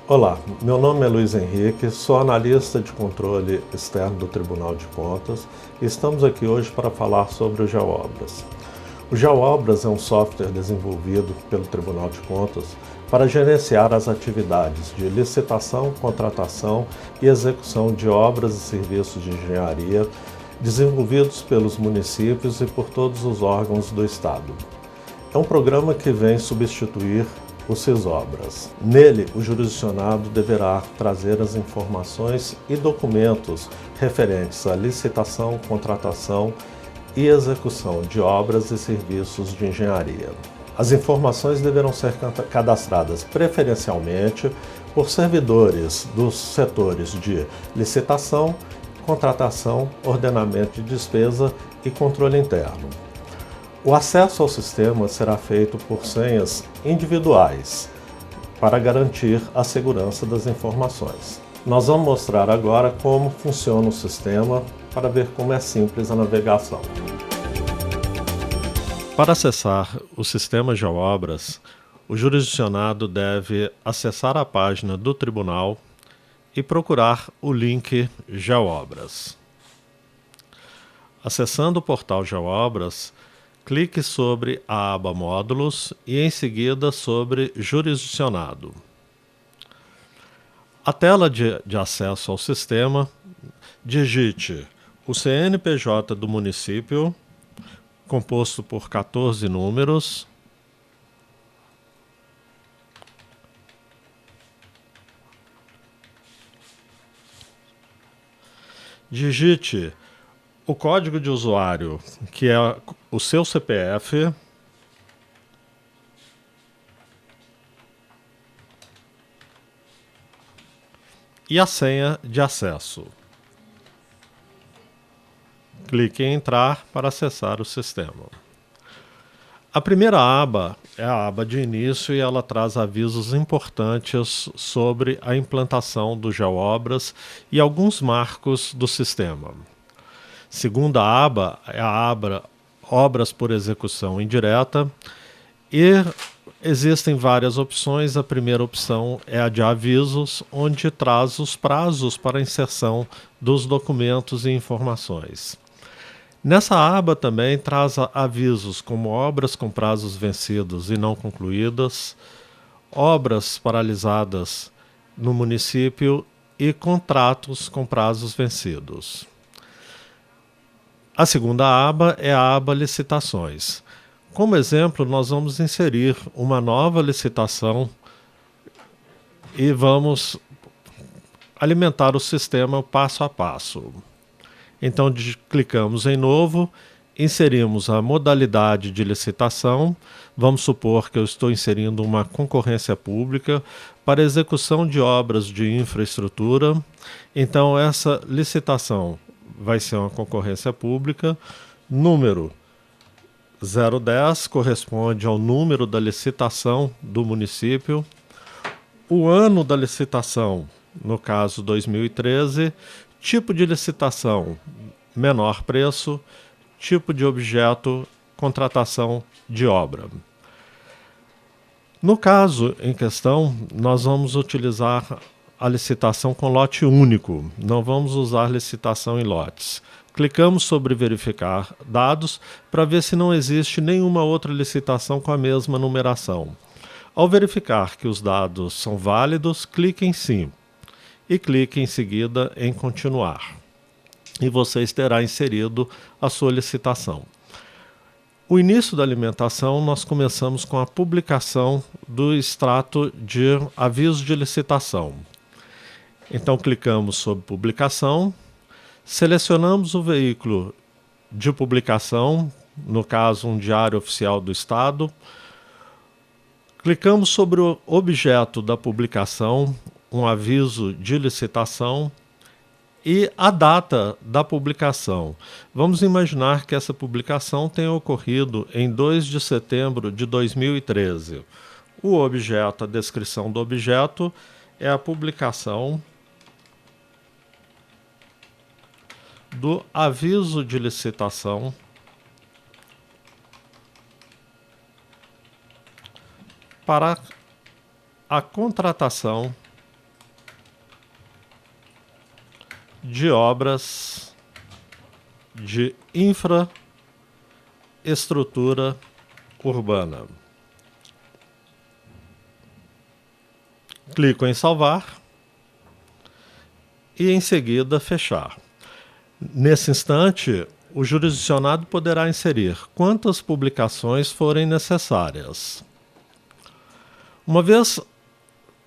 Olá, meu nome é Luiz Henrique, sou analista de controle externo do Tribunal de Contas e estamos aqui hoje para falar sobre o GeoObras. O GeoObras é um software desenvolvido pelo Tribunal de Contas para gerenciar as atividades de licitação, contratação e execução de obras e serviços de engenharia desenvolvidos pelos municípios e por todos os órgãos do Estado. É um programa que vem substituir o Cisobras. Nele, o jurisdicionado deverá trazer as informações e documentos referentes à licitação, contratação e execução de obras e serviços de engenharia. As informações deverão ser cadastradas preferencialmente por servidores dos setores de licitação, contratação, ordenamento de despesa e controle interno. O acesso ao sistema será feito por senhas individuais para garantir a segurança das informações. Nós vamos mostrar agora como funciona o sistema para ver como é simples a navegação. Para acessar o sistema GeoObras, o jurisdicionado deve acessar a página do tribunal e procurar o link GeoObras. Acessando o portal GeoObras, clique sobre a aba Módulos e em seguida sobre Jurisdicionado. A tela de acesso ao sistema, digite o CNPJ do município, composto por 14 números, digite o código de usuário, que é o seu CPF, e a senha de acesso. Clique em Entrar para acessar o sistema. A primeira aba é a aba de início e ela traz avisos importantes sobre a implantação do GeoObras e alguns marcos do sistema. Segunda aba é a aba Obras por Execução Indireta e existem várias opções. A primeira opção é a de avisos, onde traz os prazos para a inserção dos documentos e informações. Nessa aba também traz avisos como obras com prazos vencidos e não concluídas, obras paralisadas no município e contratos com prazos vencidos. A segunda aba é a aba Licitações. Como exemplo, nós vamos inserir uma nova licitação e vamos alimentar o sistema passo a passo. Então, clicamos em Novo, inserimos a modalidade de licitação. Vamos supor que eu estou inserindo uma concorrência pública para execução de obras de infraestrutura. Então, essa licitação vai ser uma concorrência pública. Número 010 corresponde ao número da licitação do município. O ano da licitação, no caso 2013, tipo de licitação, menor preço, tipo de objeto, contratação de obra. No caso em questão, nós vamos utilizar a licitação com lote único, não vamos usar licitação em lotes. Clicamos sobre verificar dados para ver se não existe nenhuma outra licitação com a mesma numeração. Ao verificar que os dados são válidos, clique em sim e clique em seguida em continuar. E você terá inserido a sua licitação. O início da alimentação, nós começamos com a publicação do extrato de aviso de licitação. Então, clicamos sobre publicação, selecionamos o veículo de publicação, no caso, um diário oficial do Estado. Clicamos sobre o objeto da publicação, um aviso de licitação, e a data da publicação. Vamos imaginar que essa publicação tenha ocorrido em 2 de setembro de 2013. O objeto, a descrição do objeto, é a publicação do aviso de licitação para a contratação de obras de infraestrutura urbana. Clico em salvar e em seguida fechar. Nesse instante, o jurisdicionado poderá inserir quantas publicações forem necessárias. Uma vez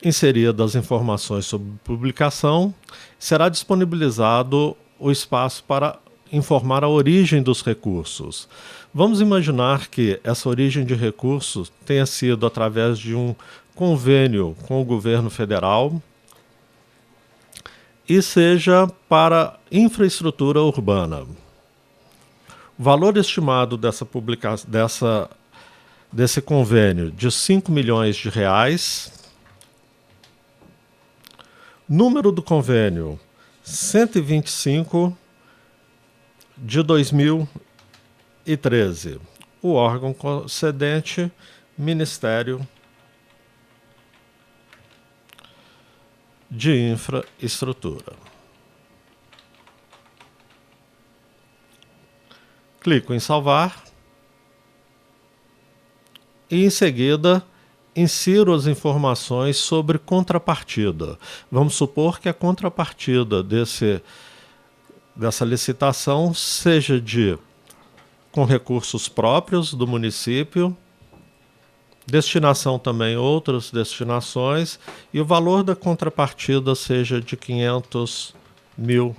inseridas as informações sobre publicação, será disponibilizado o espaço para informar a origem dos recursos. Vamos imaginar que essa origem de recursos tenha sido através de um convênio com o governo federal e seja para infraestrutura urbana. O valor estimado desse convênio de R$5 milhões. Número do convênio 125 de 2013. O órgão concedente, Ministério de Infraestrutura. Clico em salvar e em seguida insiro as informações sobre contrapartida. Vamos supor que a contrapartida dessa licitação seja com recursos próprios do município, destinação também outras destinações, e o valor da contrapartida seja de R$500 mil.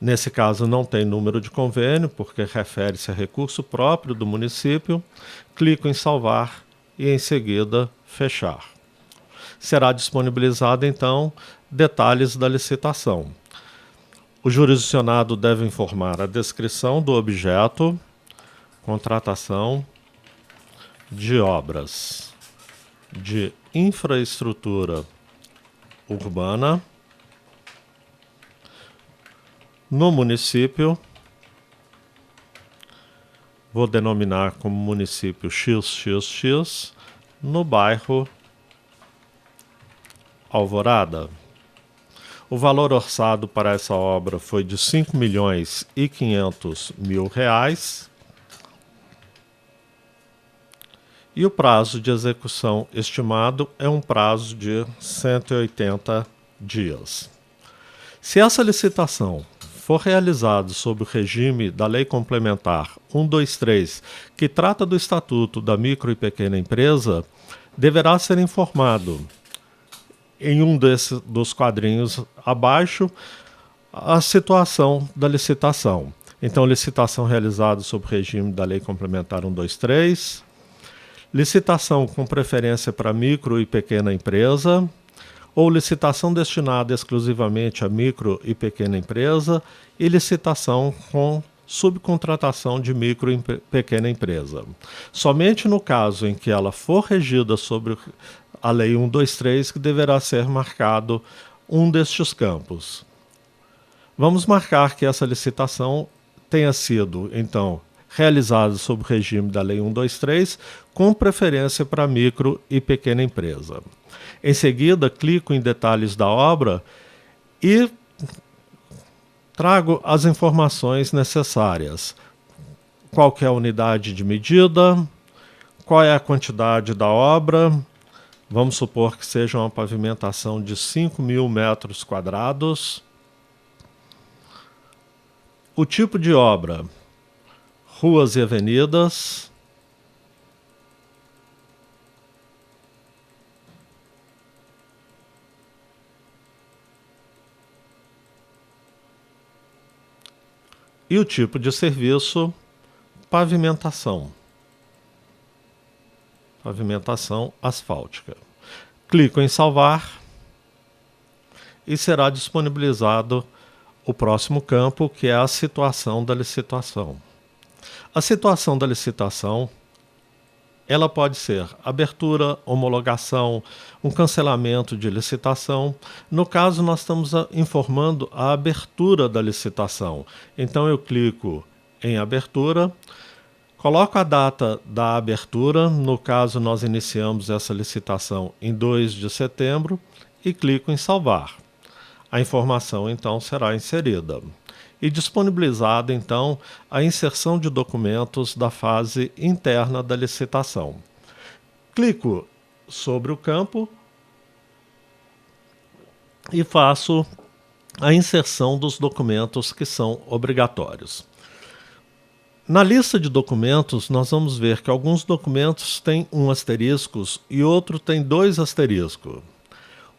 Nesse caso não tem número de convênio, porque refere-se a recurso próprio do município. Clico em salvar e em seguida fechar. Será disponibilizado então detalhes da licitação. O jurisdicionado deve informar a descrição do objeto, contratação de obras de infraestrutura urbana no município, vou denominar como município XXX, no bairro Alvorada. O valor orçado para essa obra foi de R$5.500.000 e o prazo de execução estimado é um prazo de 180 dias. Se essa licitação for realizado sob o regime da Lei Complementar 123, que trata do Estatuto da Micro e Pequena Empresa, deverá ser informado em dos quadrinhos abaixo a situação da licitação. Então, licitação realizada sob o regime da Lei Complementar 123, licitação com preferência para micro e pequena empresa, ou licitação destinada exclusivamente a micro e pequena empresa, e licitação com subcontratação de micro e pequena empresa. Somente no caso em que ela for regida sobre a Lei 123 que deverá ser marcado um destes campos. Vamos marcar que essa licitação tenha sido, então, realizada sob o regime da Lei 123, com preferência para micro e pequena empresa. Em seguida, clico em detalhes da obra e trago as informações necessárias. Qual que é a unidade de medida, qual é a quantidade da obra, vamos supor que seja uma pavimentação de 5.000 metros quadrados. O tipo de obra, ruas e avenidas. E o tipo de serviço, pavimentação. Pavimentação asfáltica. Clico em salvar e será disponibilizado o próximo campo, que é a situação da licitação. A situação da licitação, ela pode ser abertura, homologação, um cancelamento de licitação. No caso, nós estamos informando a abertura da licitação. Então, eu clico em abertura, coloco a data da abertura, no caso, nós iniciamos essa licitação em 2 de setembro, e clico em salvar. A informação, então, será inserida. E disponibilizada, então, a inserção de documentos da fase interna da licitação. Clico sobre o campo e faço a inserção dos documentos que são obrigatórios. Na lista de documentos, nós vamos ver que alguns documentos têm um asterisco e outro tem 2 asteriscos.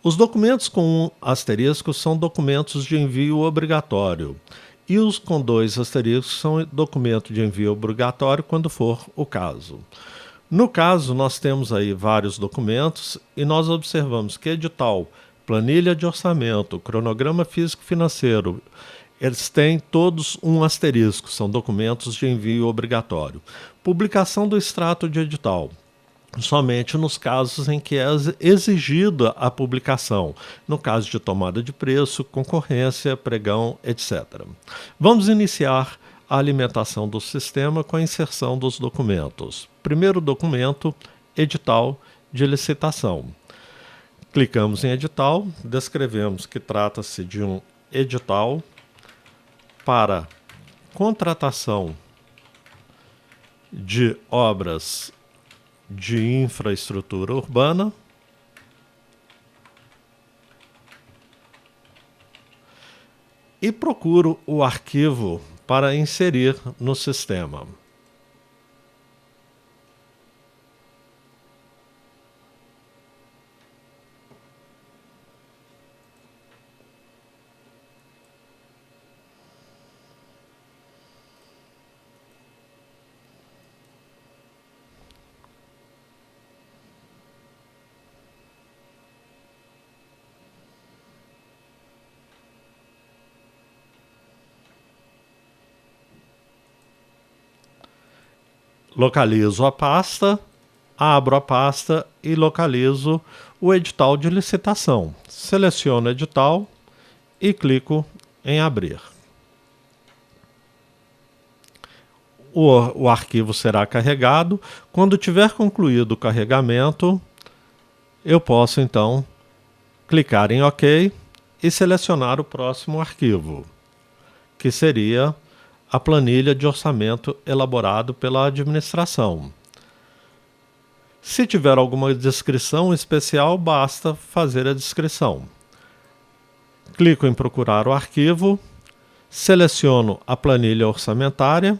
Os documentos com um asterisco são documentos de envio obrigatório, e os com 2 asteriscos são documento de envio obrigatório quando for o caso. No caso, nós temos aí vários documentos e nós observamos que edital, planilha de orçamento, cronograma físico-financeiro, eles têm todos um asterisco, são documentos de envio obrigatório. Publicação do extrato de edital, somente nos casos em que é exigida a publicação, no caso de tomada de preço, concorrência, pregão, etc. Vamos iniciar a alimentação do sistema com a inserção dos documentos. Primeiro documento, edital de licitação. Clicamos em edital, descrevemos que trata-se de um edital para contratação de obras de infraestrutura urbana e procuro o arquivo para inserir no sistema. Localizo a pasta, abro a pasta e localizo o edital de licitação. Seleciono edital e clico em abrir. O arquivo será carregado. Quando tiver concluído o carregamento, eu posso então clicar em OK e selecionar o próximo arquivo, que seria a planilha de orçamento elaborado pela administração. Se tiver alguma descrição especial, basta fazer a descrição. Clico em procurar o arquivo, seleciono a planilha orçamentária,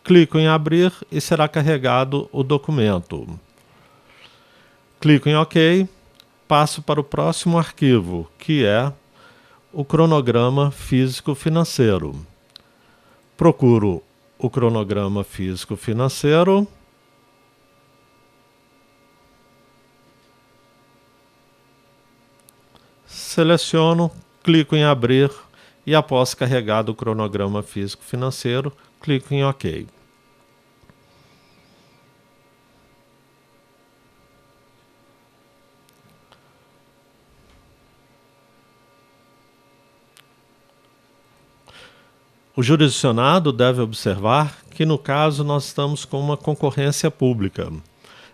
clico em abrir e será carregado o documento. Clico em OK, passo para o próximo arquivo, que é o cronograma físico-financeiro. Procuro o cronograma físico-financeiro. Seleciono, clico em abrir e após carregado o cronograma físico-financeiro, clico em OK. O jurisdicionado deve observar que, no caso, nós estamos com uma concorrência pública.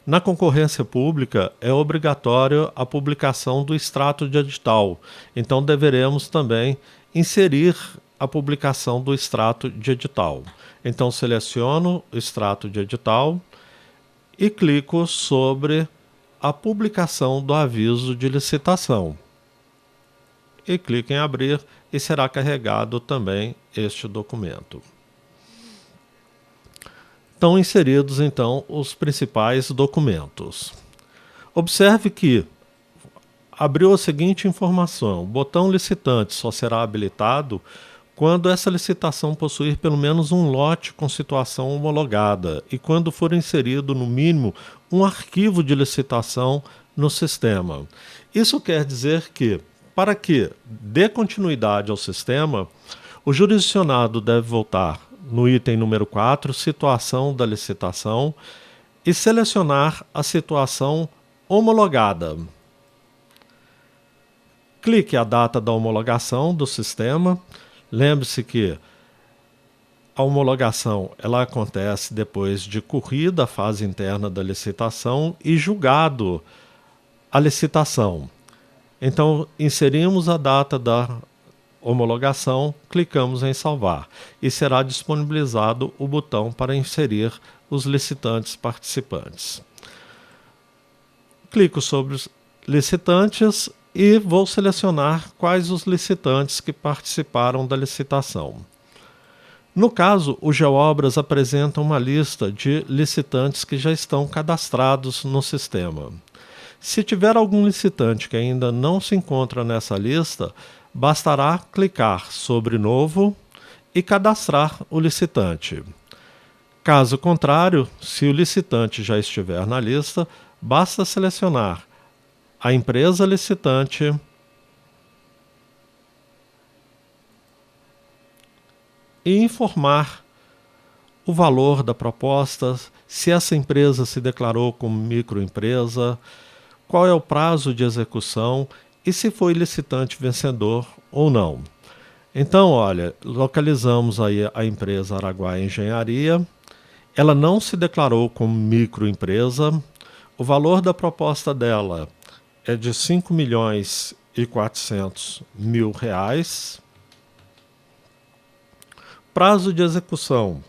Na concorrência pública, é obrigatório a publicação do extrato de edital, então deveremos também inserir a publicação do extrato de edital. Então, seleciono o extrato de edital e clico sobre a publicação do aviso de licitação. E clico em abrir e será carregado também este documento. Estão inseridos, então, os principais documentos. Observe que abriu a seguinte informação: o botão licitante só será habilitado quando essa licitação possuir pelo menos um lote com situação homologada e quando for inserido, no mínimo, um arquivo de licitação no sistema. Isso quer dizer que, para que dê continuidade ao sistema, o jurisdicionado deve voltar no item número 4, situação da licitação, e selecionar a situação homologada. Clique a data da homologação do sistema. Lembre-se que a homologação ela acontece depois de corrida a fase interna da licitação e julgado a licitação. Então, inserimos a data da homologação, clicamos em salvar e será disponibilizado o botão para inserir os licitantes participantes. Clico sobre os licitantes e vou selecionar quais os licitantes que participaram da licitação. No caso, o GeoObras apresenta uma lista de licitantes que já estão cadastrados no sistema. Se tiver algum licitante que ainda não se encontra nessa lista, bastará clicar sobre Novo e cadastrar o licitante. Caso contrário, se o licitante já estiver na lista, basta selecionar a empresa licitante e informar o valor da proposta, se essa empresa se declarou como microempresa, qual é o prazo de execução e se foi licitante vencedor ou não. Então, olha, localizamos aí a empresa Araguaia Engenharia, ela não se declarou como microempresa, o valor da proposta dela é de R$ 5.400.000. Prazo de execução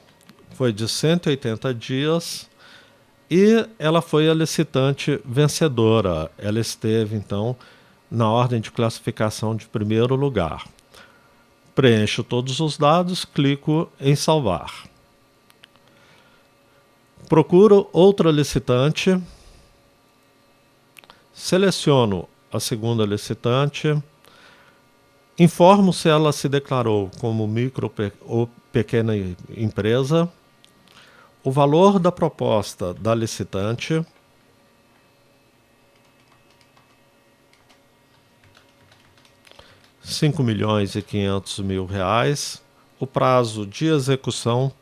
foi de 180 dias e ela foi a licitante vencedora. Ela esteve, então, na ordem de classificação de primeiro lugar. Preencho todos os dados, clico em salvar. Procuro outra licitante, seleciono a segunda licitante, informo se ela se declarou como micro ou pequena empresa, o valor da proposta da licitante, R$ 5.500.000, o prazo de execução,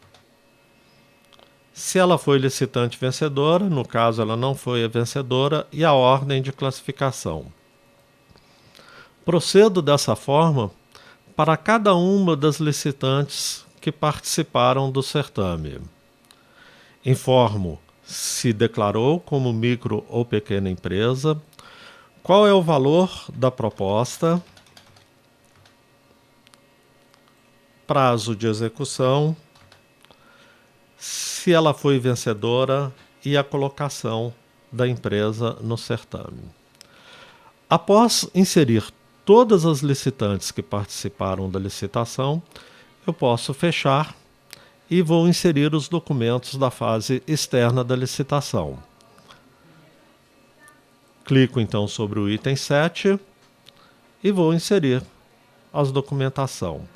se ela foi licitante vencedora, no caso ela não foi a vencedora, e a ordem de classificação. Procedo dessa forma para cada uma das licitantes que participaram do certame. Informo se declarou como micro ou pequena empresa, qual é o valor da proposta, prazo de execução, se ela foi vencedora e a colocação da empresa no certame. Após inserir todas as licitantes que participaram da licitação, eu posso fechar e vou inserir os documentos da fase externa da licitação. Clico então sobre o item 7 e vou inserir a documentação.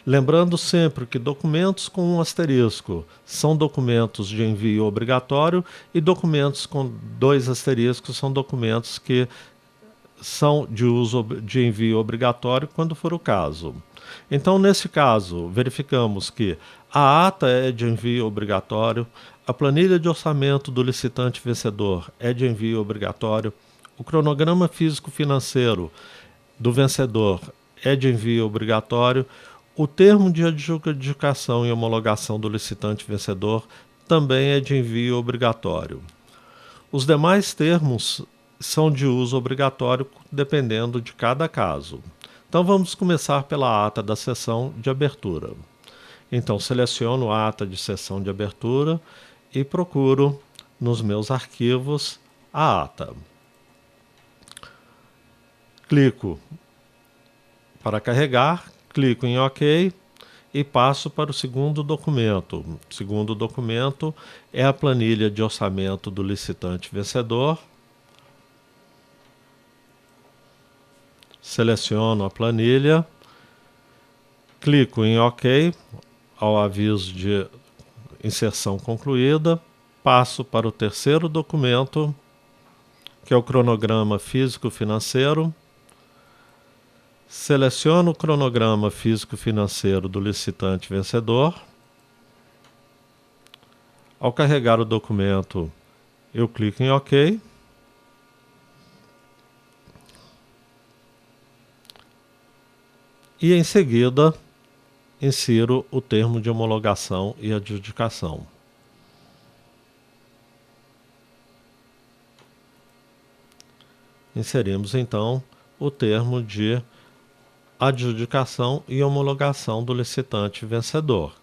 Lembrando sempre que documentos com um asterisco são documentos de envio obrigatório e documentos com 2 asteriscos são documentos que são de uso de envio obrigatório quando for o caso. Então, nesse caso, verificamos que a ata é de envio obrigatório, a planilha de orçamento do licitante vencedor é de envio obrigatório, o cronograma físico-financeiro do vencedor é de envio obrigatório, o termo de adjudicação e homologação do licitante vencedor também é de envio obrigatório. Os demais termos são de uso obrigatório dependendo de cada caso. Então vamos começar pela ata da sessão de abertura. Então seleciono a ata de sessão de abertura e procuro nos meus arquivos a ata. Clico para carregar, clico em OK e passo para o segundo documento. O segundo documento é a planilha de orçamento do licitante vencedor. Seleciono a planilha, clico em OK ao aviso de inserção concluída, passo para o terceiro documento, que é o cronograma físico-financeiro. Seleciono o cronograma físico-financeiro do licitante vencedor. Ao carregar o documento, eu clico em OK. E em seguida, insiro o termo de homologação e adjudicação. Inserimos então o termo de adjudicação e homologação do licitante vencedor.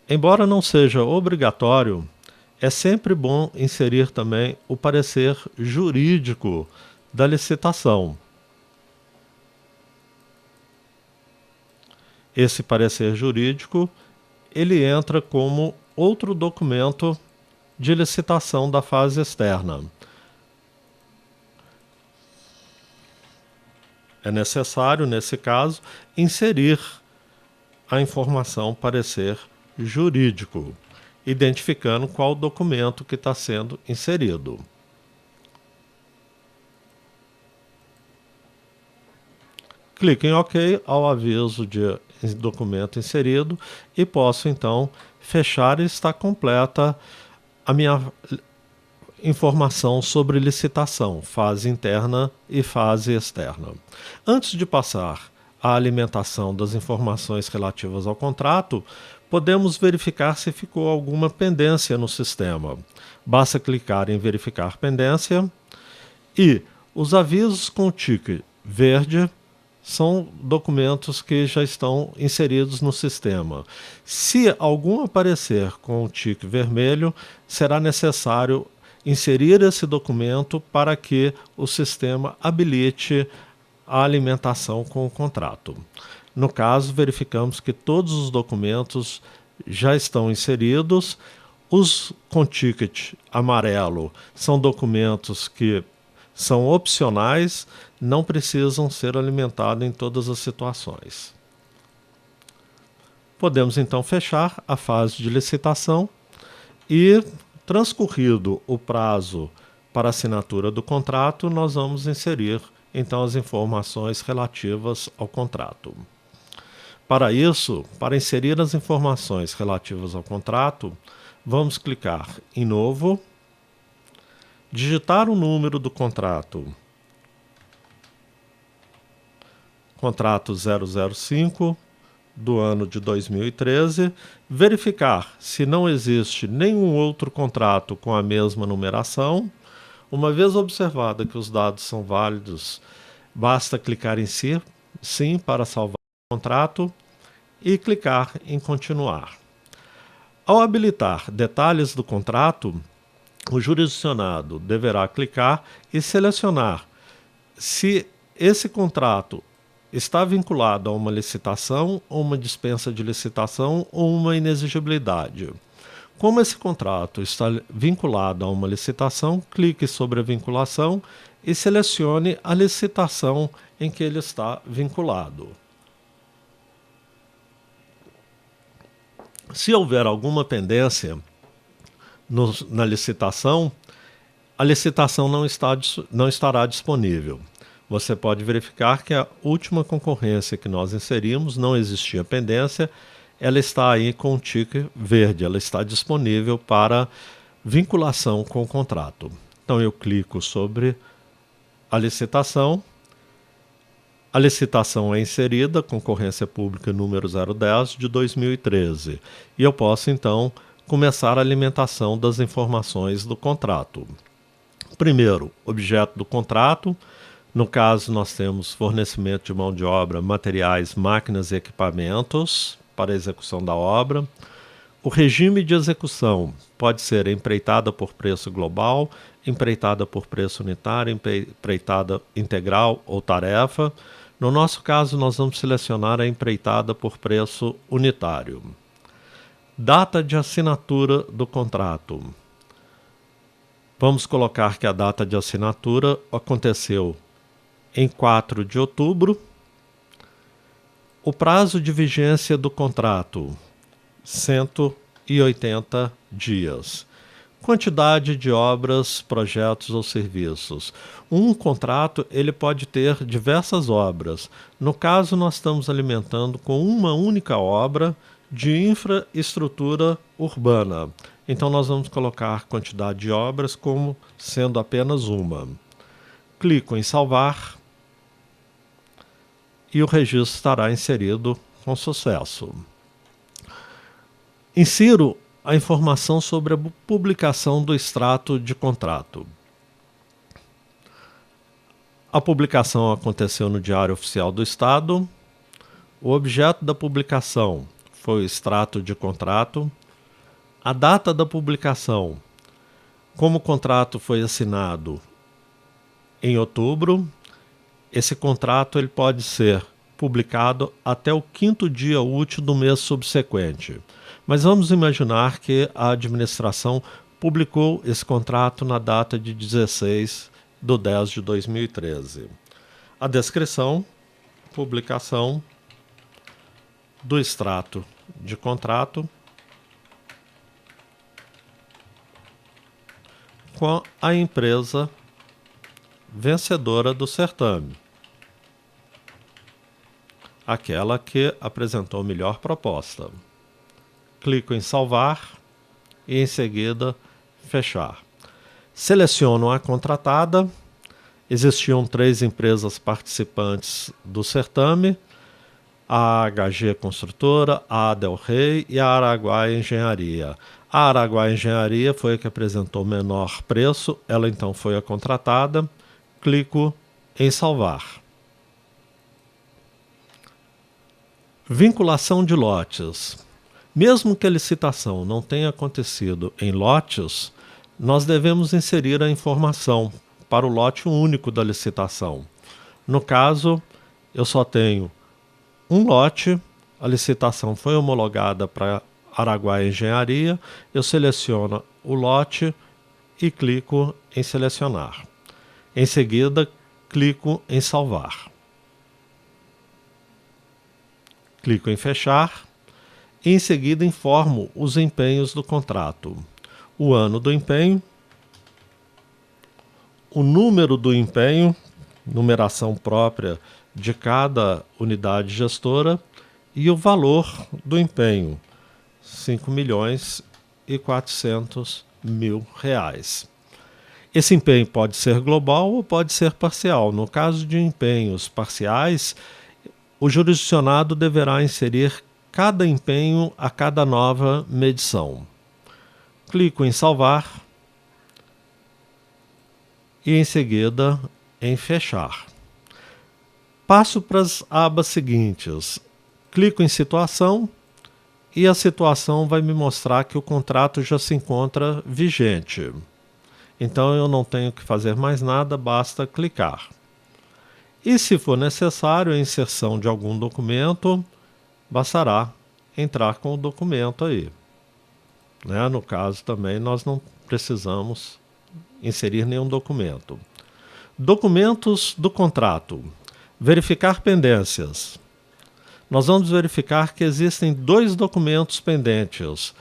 Embora não seja obrigatório, é sempre bom inserir também o parecer jurídico da licitação. Esse parecer jurídico, ele entra como outro documento de licitação da fase externa. É necessário, nesse caso, inserir a informação parecer jurídico, identificando qual documento que está sendo inserido. Clique em OK ao aviso de documento inserido e posso então fechar e está completa a minha informação sobre licitação, fase interna e fase externa. Antes de passar à alimentação das informações relativas ao contrato, podemos verificar se ficou alguma pendência no sistema. Basta clicar em verificar pendência e os avisos com o tique verde são documentos que já estão inseridos no sistema. Se algum aparecer com o tique vermelho, será necessário inserir esse documento para que o sistema habilite a alimentação com o contrato. No caso, verificamos que todos os documentos já estão inseridos. Os com ticket amarelo são documentos que são opcionais, não precisam ser alimentados em todas as situações. Podemos então fechar a fase de licitação e, transcorrido o prazo para assinatura do contrato, nós vamos inserir então as informações relativas ao contrato. Para isso, para inserir as informações relativas ao contrato, vamos clicar em Novo, digitar o número do contrato, contrato 005 do ano de 2013, verificar se não existe nenhum outro contrato com a mesma numeração. Uma vez observada que os dados são válidos, basta clicar em Sim para salvar o contrato e clicar em Continuar. Ao habilitar detalhes do contrato, o jurisdicionado deverá clicar e selecionar se esse contrato está vinculado a uma licitação, ou uma dispensa de licitação ou uma inexigibilidade. Como esse contrato está vinculado a uma licitação, clique sobre a vinculação e selecione a licitação em que ele está vinculado. Se houver alguma pendência na licitação, a licitação não estará disponível. Você pode verificar que a última concorrência que nós inserimos não existia pendência, ela está aí com o tique verde, ela está disponível para vinculação com o contrato. Então eu clico sobre a licitação é inserida, concorrência pública número 010 de 2013, e eu posso então começar a alimentação das informações do contrato. Primeiro, objeto do contrato. No caso, nós temos fornecimento de mão de obra, materiais, máquinas e equipamentos para a execução da obra. O regime de execução pode ser empreitada por preço global, empreitada por preço unitário, empreitada integral ou tarefa. No nosso caso, nós vamos selecionar a empreitada por preço unitário. Data de assinatura do contrato. Vamos colocar que a data de assinatura aconteceu em 4 de outubro. O prazo de vigência do contrato, 180 dias. Quantidade de obras, projetos ou serviços. Um contrato ele pode ter diversas obras. No caso, nós estamos alimentando com uma única obra de infraestrutura urbana. Então, nós vamos colocar quantidade de obras como sendo apenas uma. Clico em salvar e o registro estará inserido com sucesso. Insiro a informação sobre a publicação do extrato de contrato. A publicação aconteceu no Diário Oficial do Estado. O objeto da publicação foi o extrato de contrato. A data da publicação, como o contrato foi assinado em outubro, esse contrato ele pode ser publicado até o 5º dia útil do mês subsequente. Mas vamos imaginar que a administração publicou esse contrato na data de 16/10/2013. A descrição, publicação do extrato de contrato com a empresa vencedora do certame, aquela que apresentou melhor proposta. Clico em salvar e em seguida fechar. Seleciono a contratada. Existiam 3 empresas participantes do certame: a HG Construtora, a Del Rey e a Araguaia Engenharia. A Araguaia Engenharia foi a que apresentou menor preço, ela então foi a contratada. Clico em salvar. Vinculação de lotes. Mesmo que a licitação não tenha acontecido em lotes, nós devemos inserir a informação para o lote único da licitação. No caso, eu só tenho um lote, a licitação foi homologada para Araguaia Engenharia, eu seleciono o lote e clico em selecionar. Em seguida, clico em salvar. Clico em fechar e em seguida informo os empenhos do contrato. O ano do empenho, o número do empenho, numeração própria de cada unidade gestora, e o valor do empenho, R$ 5.400.000. Esse empenho pode ser global ou pode ser parcial. No caso de empenhos parciais, o jurisdicionado deverá inserir cada empenho a cada nova medição. Clico em salvar e em seguida em fechar. Passo para as abas seguintes. Clico em situação e a situação vai me mostrar que o contrato já se encontra vigente. Então eu não tenho que fazer mais nada, basta clicar. E se for necessário a inserção de algum documento, bastará entrar com o documento aí. No caso também nós não precisamos inserir nenhum documento. Documentos do contrato. Verificar pendências. Nós vamos verificar que existem 2 documentos pendentes: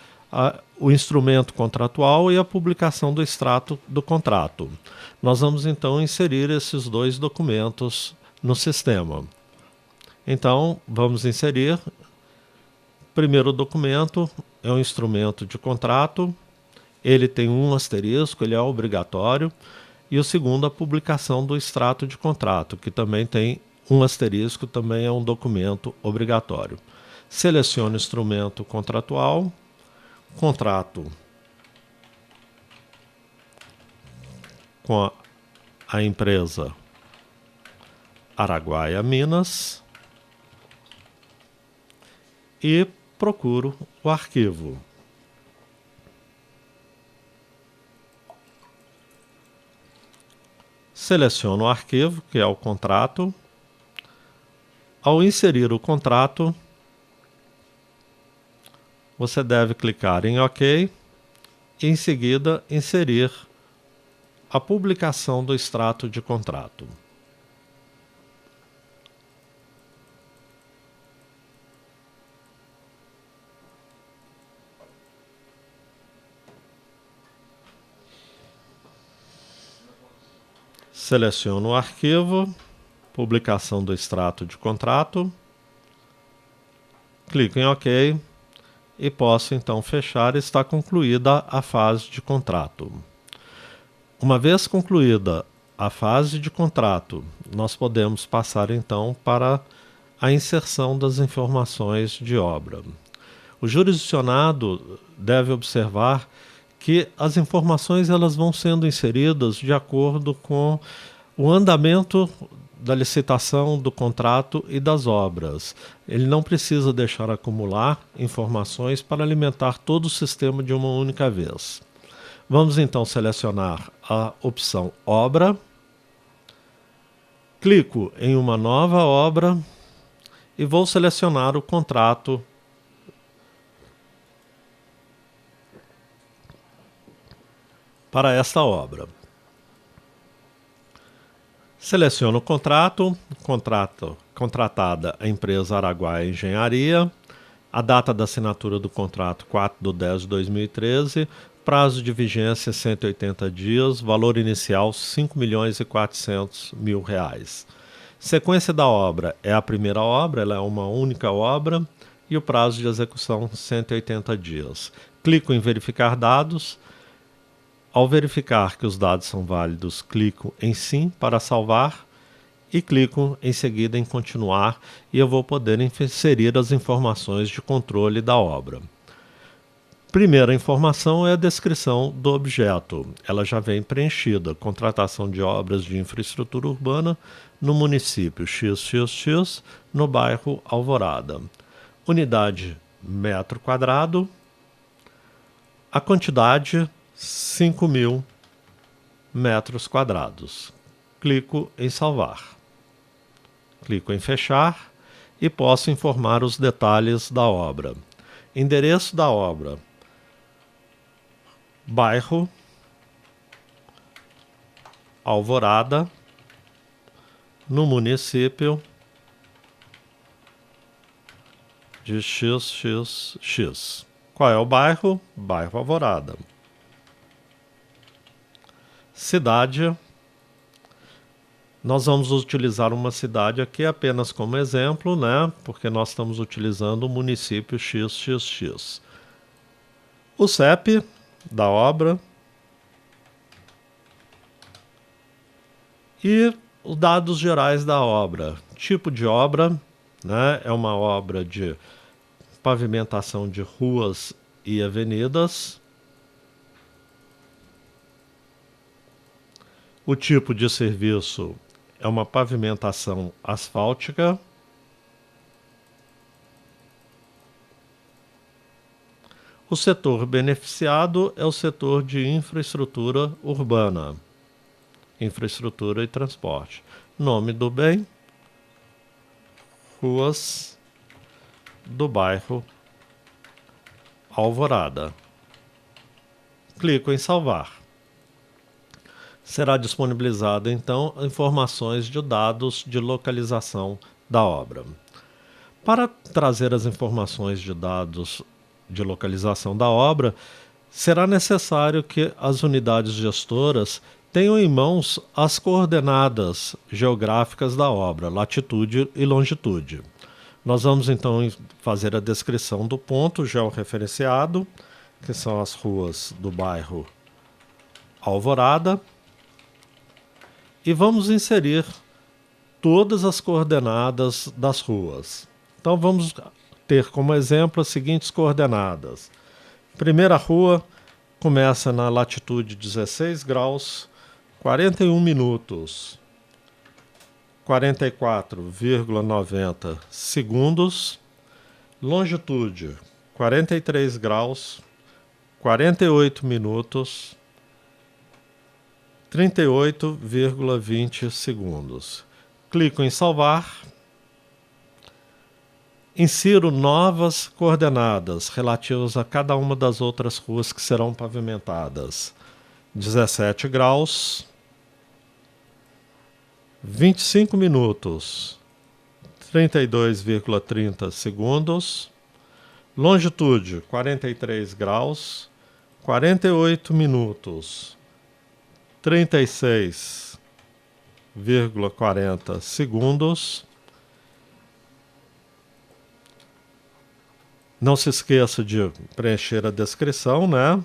o instrumento contratual e a publicação do extrato do contrato. Nós vamos então inserir esses 2 documentos no sistema. Então, vamos inserir. Primeiro documento é um instrumento de contrato, ele tem um asterisco, ele é obrigatório, e o segundo a publicação do extrato de contrato, que também tem um asterisco, também é um documento obrigatório. Seleciono o instrumento contratual, contrato com a empresa Araguaia Minas e procuro o arquivo. Seleciono o arquivo, que é o contrato. Ao inserir o contrato, você deve clicar em OK e em seguida inserir a publicação do extrato de contrato. Seleciono o arquivo, publicação do extrato de contrato, clico em OK e posso então fechar e está concluída a fase de contrato. Uma vez concluída a fase de contrato, nós podemos passar então para a inserção das informações de obra. O jurisdicionado deve observar que as informações elas vão sendo inseridas de acordo com o andamento da licitação, do contrato e das obras. Ele não precisa deixar acumular informações para alimentar todo o sistema de uma única vez. Vamos então selecionar a opção Obra. Clico em uma nova obra e vou selecionar o contrato para esta obra. Seleciono o contrato, contratada a empresa Araguaia Engenharia, a data da assinatura do contrato 4/10/2013, prazo de vigência 180 dias, valor inicial R$ 5.400.000. Sequência da obra é a primeira obra, ela é uma única obra e o prazo de execução 180 dias. Clico em verificar dados. Ao verificar que os dados são válidos, clico em Sim para salvar e clico em seguida em Continuar e eu vou poder inserir as informações de controle da obra. Primeira informação é a descrição do objeto. Ela já vem preenchida. Contratação de obras de infraestrutura urbana no município XXX, no bairro Alvorada. Unidade metro quadrado. A quantidade 5.000 metros quadrados. Clico em salvar. Clico em fechar e posso informar os detalhes da obra. Endereço da obra: bairro Alvorada, no município de XXX. Qual é o bairro? Bairro Alvorada. Cidade. Nós vamos utilizar uma cidade aqui apenas como exemplo, né? Porque nós estamos utilizando o município XXX. O CEP da obra e os dados gerais da obra. Tipo de obra, né? É uma obra de pavimentação de ruas e avenidas. O tipo de serviço é uma pavimentação asfáltica. O setor beneficiado é o setor de infraestrutura urbana, infraestrutura e transporte. Nome do bem: ruas do bairro Alvorada. Clico em salvar. Será disponibilizado então informações de dados de localização da obra. Para trazer as informações de dados de localização da obra, será necessário que as unidades gestoras tenham em mãos as coordenadas geográficas da obra, latitude e longitude. Nós vamos então fazer a descrição do ponto georreferenciado, que são as ruas do bairro Alvorada, e vamos inserir todas as coordenadas das ruas. Então vamos ter como exemplo as seguintes coordenadas. Primeira rua começa na latitude 16 graus, 41 minutos, 44,90 segundos. Longitude 43 graus, 48 minutos, 38,20 segundos. Clico em salvar. Insiro novas coordenadas relativas a cada uma das outras ruas que serão pavimentadas. 17 graus, 25 minutos, 32,30 segundos. Longitude 43 graus, 48 minutos, 36,40 segundos. Não se esqueça de preencher a descrição, né?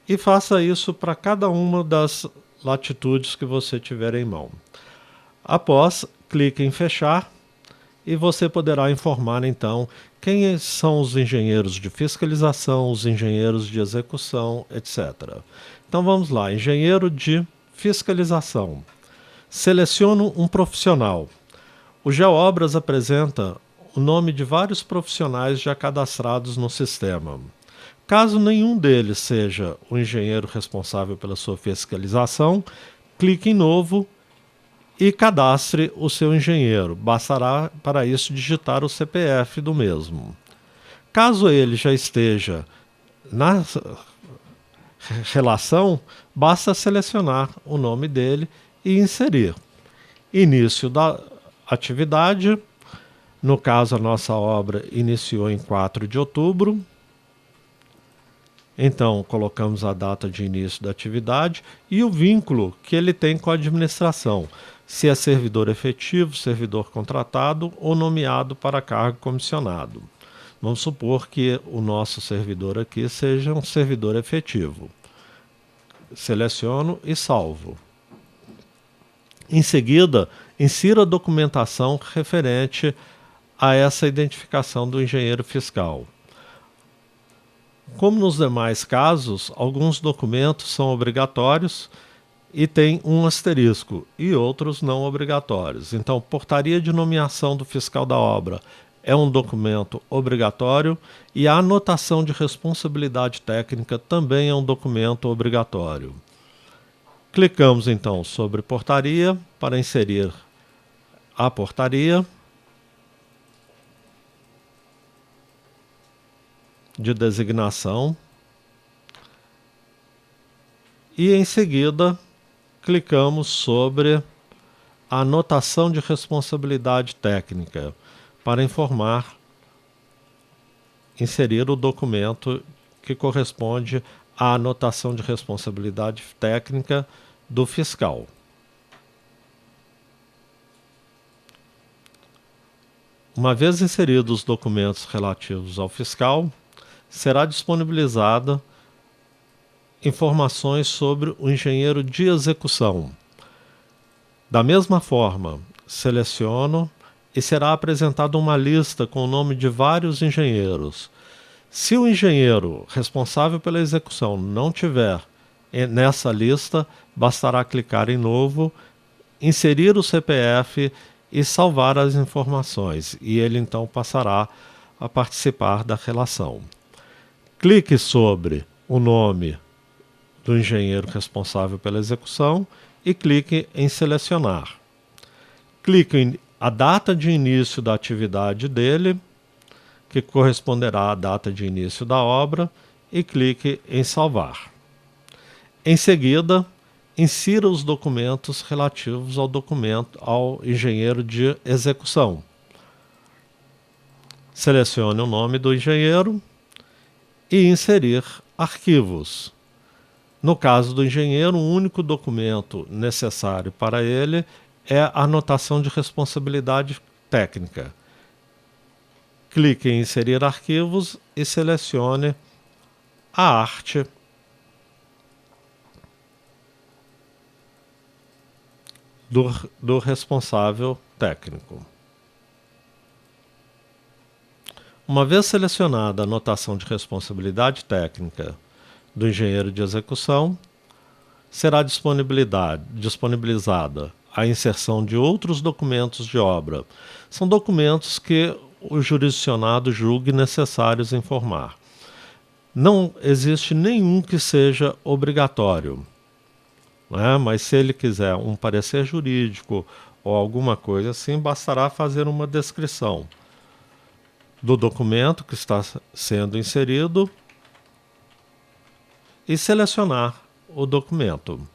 E faça isso para cada uma das latitudes que você tiver em mão. Após, clique em fechar e você poderá informar então quem são os engenheiros de fiscalização, os engenheiros de execução, etc. Então vamos lá, engenheiro de fiscalização. Seleciono um profissional. O GeoObras apresenta o nome de vários profissionais já cadastrados no sistema. Caso nenhum deles seja o engenheiro responsável pela sua fiscalização, clique em Novo e cadastre o seu engenheiro. Bastará para isso digitar o CPF do mesmo. Caso ele já esteja na relação, basta selecionar o nome dele e inserir. Início da atividade. No caso, a nossa obra iniciou em 4 de outubro. Então, colocamos a data de início da atividade e o vínculo que ele tem com a administração, se é servidor efetivo, servidor contratado ou nomeado para cargo comissionado. Vamos supor que o nosso servidor aqui seja um servidor efetivo. Seleciono e salvo. Em seguida, insira a documentação referente a essa identificação do engenheiro fiscal. Como nos demais casos, alguns documentos são obrigatórios e tem um asterisco, e outros não obrigatórios. Então, portaria de nomeação do fiscal da obra é um documento obrigatório e a anotação de responsabilidade técnica também é um documento obrigatório. Clicamos então sobre portaria para inserir a portaria de designação e em seguida clicamos sobre a anotação de responsabilidade técnica para inserir o documento que corresponde à anotação de responsabilidade técnica do fiscal. Uma vez inseridos os documentos relativos ao fiscal, será disponibilizada informações sobre o engenheiro de execução. Da mesma forma, seleciono e será apresentada uma lista com o nome de vários engenheiros. Se o engenheiro responsável pela execução não tiver nessa lista, bastará clicar em Novo, inserir o CPF e salvar as informações, e ele então passará a participar da relação. Clique sobre o nome do engenheiro responsável pela execução e clique em selecionar. Clique em a data de início da atividade dele, que corresponderá à data de início da obra, e clique em salvar. Em seguida, insira os documentos relativos ao engenheiro de execução. Selecione o nome do engenheiro e inserir arquivos. No caso do engenheiro, o único documento necessário para ele é a anotação de responsabilidade técnica. Clique em inserir arquivos e selecione a arte do responsável técnico. Uma vez selecionada a anotação de responsabilidade técnica do engenheiro de execução, será disponibilizada a inserção de outros documentos de obra. São documentos que o jurisdicionado julgue necessários informar. Não existe nenhum que seja obrigatório, né? Mas se ele quiser um parecer jurídico ou alguma coisa assim, bastará fazer uma descrição do documento que está sendo inserido e selecionar o documento.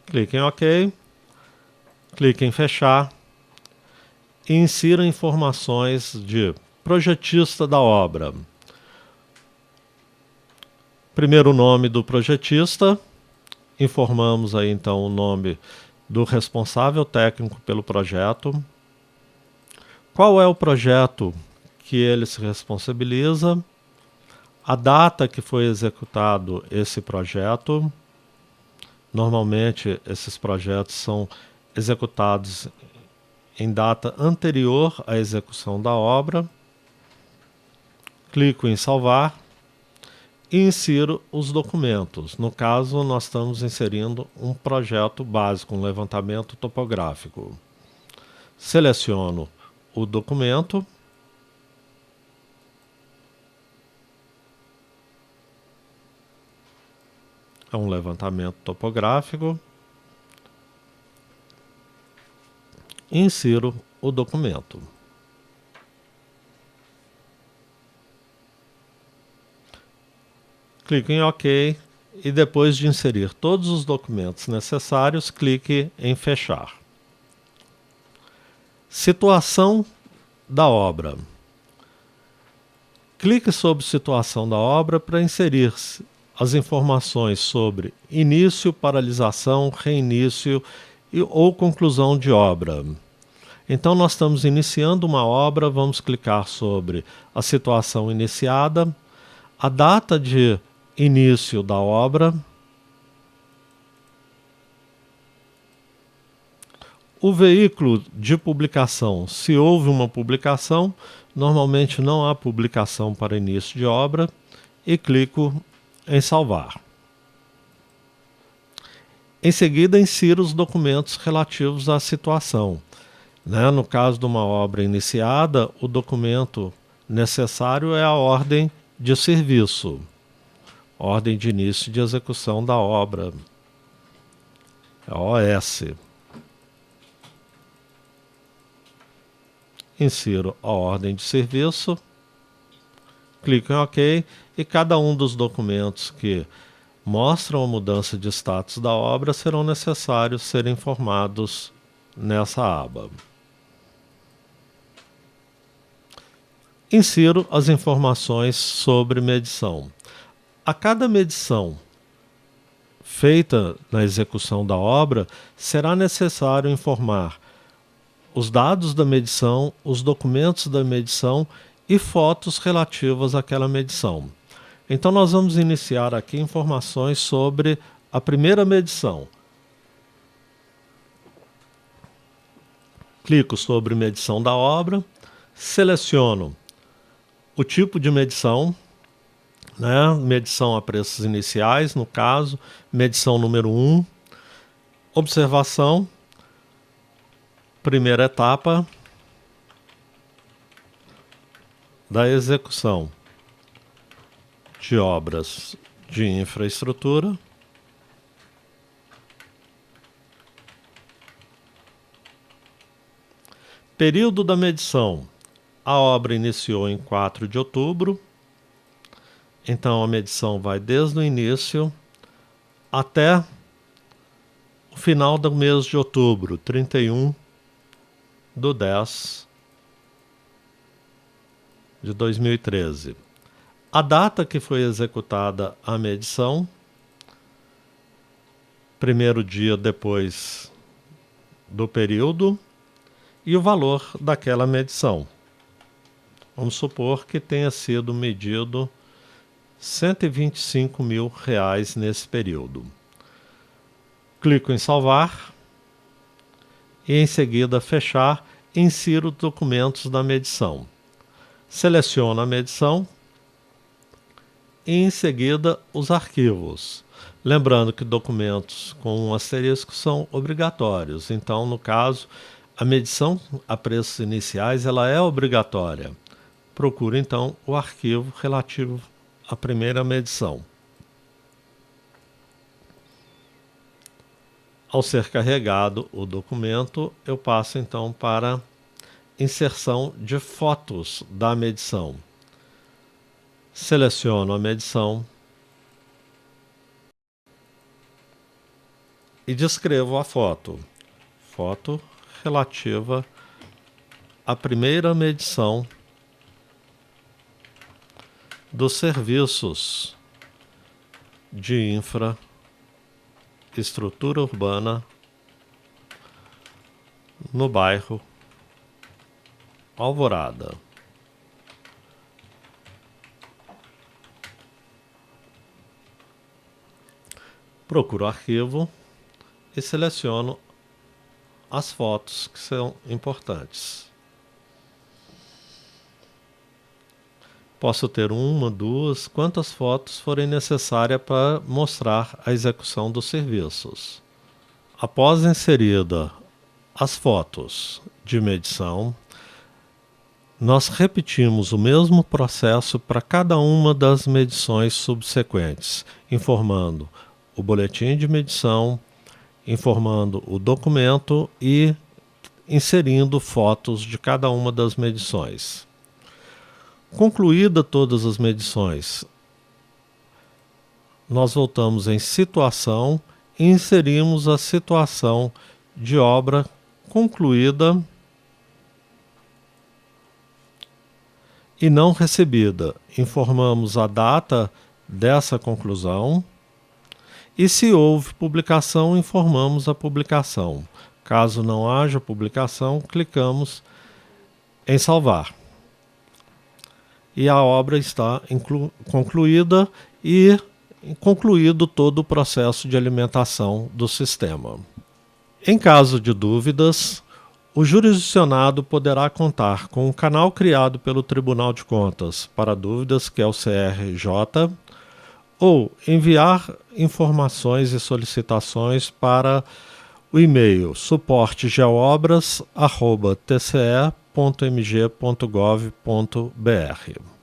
Clique em OK, clique em fechar e insira informações de projetista da obra. Primeiro, o nome do projetista. Informamos aí então o nome do responsável técnico pelo projeto. Qual é o projeto que ele se responsabiliza? A data que foi executado esse projeto. Normalmente, esses projetos são executados em data anterior à execução da obra. Clico em salvar e insiro os documentos. No caso, nós estamos inserindo um projeto básico, um levantamento topográfico. Seleciono o documento. É um levantamento topográfico. Insiro o documento. Clique em OK e depois de inserir todos os documentos necessários, clique em fechar. Situação da obra. Clique sobre situação da obra para inserir as informações sobre início, paralisação, reinício ou conclusão de obra. Então nós estamos iniciando uma obra, vamos clicar sobre a situação iniciada, a data de início da obra, o veículo de publicação, se houve uma publicação, normalmente não há publicação para início de obra, e clico em salvar. Em seguida, insiro os documentos relativos à situação. No caso de uma obra iniciada, o documento necessário é a ordem de serviço, ordem de início de execução da obra, a OS. Insiro a ordem de serviço, clico em OK e cada um dos documentos que mostram a mudança de status da obra serão necessários serem informados nessa aba. Insiro as informações sobre medição. A cada medição feita na execução da obra, será necessário informar os dados da medição, os documentos da medição e fotos relativas àquela medição. Então nós vamos iniciar aqui informações sobre a primeira medição. Clico sobre medição da obra, seleciono o tipo de medição, medição a preços iniciais, no caso, medição número 1, observação, primeira etapa da execução de obras de infraestrutura, período da medição. A obra iniciou em 4 de outubro, então a medição vai desde o início até o final do mês de outubro, 31/10 de 2013. A data que foi executada a medição, primeiro dia depois do período, e o valor daquela medição. Vamos supor que tenha sido medido R$125 mil nesse período. Clico em salvar e em seguida fechar, insiro documentos da medição. Seleciono a medição e em seguida os arquivos. Lembrando que documentos com um asterisco são obrigatórios, então no caso a medição a preços iniciais ela é obrigatória. Procure então o arquivo relativo à primeira medição. Ao ser carregado o documento, eu passo então para inserção de fotos da medição. Seleciono a medição e descrevo a foto. Foto relativa à primeira medição dos serviços de infraestrutura urbana no bairro Alvorada. Procuro o arquivo e seleciono as fotos que são importantes. Posso ter uma, duas, quantas fotos forem necessárias para mostrar a execução dos serviços. Após inserida as fotos de medição, nós repetimos o mesmo processo para cada uma das medições subsequentes, informando o boletim de medição, informando o documento e inserindo fotos de cada uma das medições. Concluída todas as medições, nós voltamos em situação e inserimos a situação de obra concluída e não recebida. Informamos a data dessa conclusão e, se houve publicação, informamos a publicação. Caso não haja publicação, clicamos em salvar. E a obra está concluída e concluído todo o processo de alimentação do sistema. Em caso de dúvidas, o jurisdicionado poderá contar com um canal criado pelo Tribunal de Contas para dúvidas, que é o CRJ, ou enviar informações e solicitações para o e-mail suportegeobras@tce.mg.gov.br.